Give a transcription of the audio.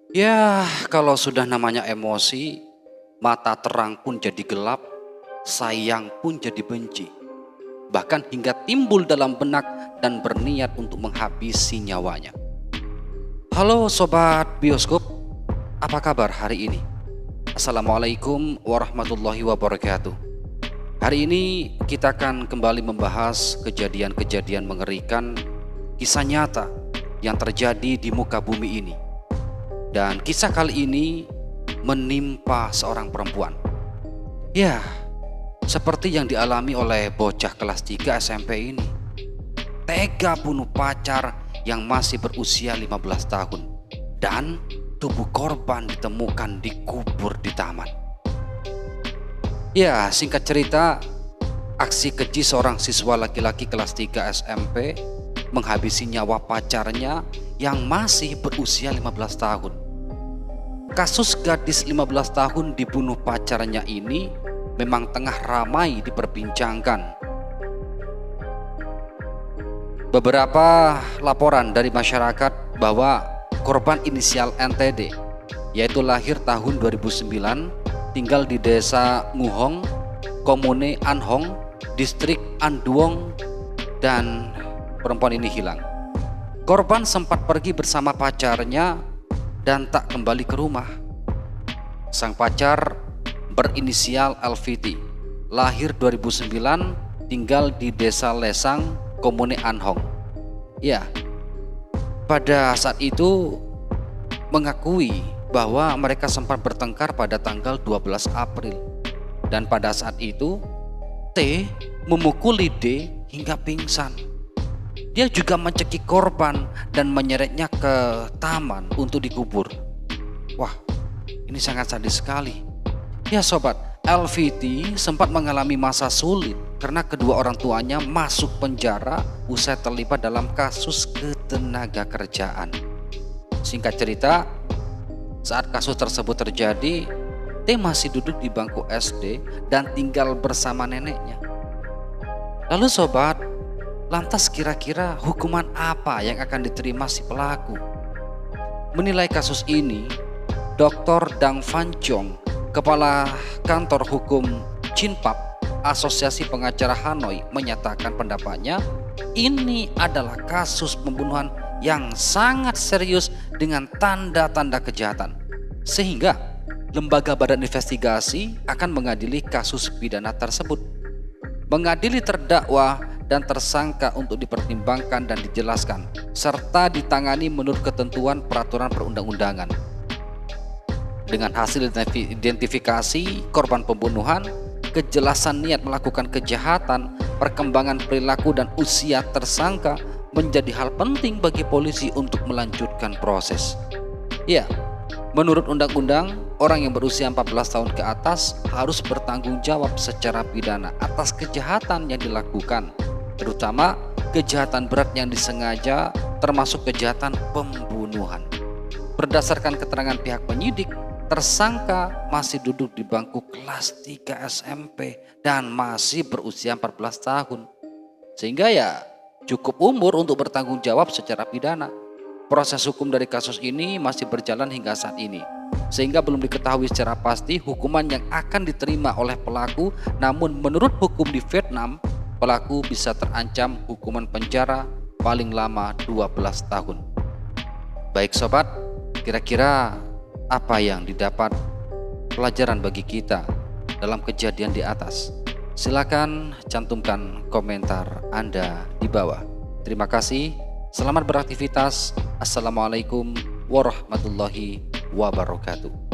Ya, kalau sudah namanya emosi, mata terang pun jadi gelap, sayang pun jadi benci. Bahkan hingga timbul dalam benak dan berniat untuk menghabisi nyawanya. Halo Sobat Bioskop, apa kabar hari ini? Assalamualaikum warahmatullahi wabarakatuh. Hari ini kita akan kembali membahas kejadian-kejadian mengerikan, kisah nyata yang terjadi di muka bumi ini. Dan kisah kali ini menimpa seorang perempuan. Ya, seperti yang dialami oleh bocah kelas 3 SMP ini. Tega bunuh pacar yang masih berusia 15 tahun. Dan tubuh korban ditemukan dikubur di taman. Ya, singkat cerita, aksi keji seorang siswa laki-laki kelas 3 SMP menghabisi nyawa pacarnya yang masih berusia 15 tahun. Kasus gadis 15 tahun dibunuh pacarnya ini memang tengah ramai diperbincangkan. Beberapa laporan dari masyarakat bahwa korban inisial NTD, yaitu lahir tahun 2009, tinggal di desa Nguhong, Komune Anhong, distrik Anduong, dan perempuan ini hilang. Korban sempat pergi bersama pacarnya dan tak kembali ke rumah. Sang pacar berinisial LVT, lahir 2009, tinggal di desa Lesang, Komune Anhong. Ya, pada saat itu mengakui bahwa mereka sempat bertengkar pada tanggal 12 April. Dan pada saat itu T memukuli D hingga pingsan. Dia juga mencekik korban dan menyeretnya ke taman untuk dikubur. Wah, ini sangat sadis sekali. Ya sobat, LVT sempat mengalami masa sulit karena kedua orang tuanya masuk penjara usai terlibat dalam kasus ketenaga kerjaan. Singkat cerita, saat kasus tersebut terjadi, T masih duduk di bangku SD dan tinggal bersama neneknya. Lalu sobat, lantas kira-kira hukuman apa yang akan diterima si pelaku? Menilai kasus ini, Dr. Dang Van Jong, Kepala Kantor Hukum Jinpap, Asosiasi Pengacara Hanoi, menyatakan pendapatnya ini adalah kasus pembunuhan yang sangat serius dengan tanda-tanda kejahatan. Sehingga lembaga badan investigasi akan mengadili kasus pidana tersebut. Mengadili terdakwa dan tersangka untuk dipertimbangkan dan dijelaskan, serta ditangani menurut ketentuan peraturan perundang-undangan. Dengan hasil identifikasi korban pembunuhan, kejelasan niat melakukan kejahatan, perkembangan perilaku dan usia tersangka menjadi hal penting bagi polisi untuk melanjutkan proses. Ya, menurut undang-undang, orang yang berusia 14 tahun ke atas harus bertanggung jawab secara pidana atas kejahatan yang dilakukan, terutama kejahatan berat yang disengaja, termasuk kejahatan pembunuhan. Berdasarkan keterangan pihak penyidik, tersangka masih duduk di bangku kelas 3 SMP dan masih berusia 14 tahun. Sehingga ya cukup umur untuk bertanggung jawab secara pidana. Proses hukum dari kasus ini masih berjalan hingga saat ini, sehingga belum diketahui secara pasti hukuman yang akan diterima oleh pelaku. Namun menurut hukum di Vietnam, pelaku bisa terancam hukuman penjara paling lama 12 tahun. Baik sobat, kira-kira apa yang didapat pelajaran bagi kita dalam kejadian di atas? Silakan cantumkan komentar Anda di bawah. Terima kasih. Selamat beraktivitas. Assalamualaikum warahmatullahi wabarakatuh.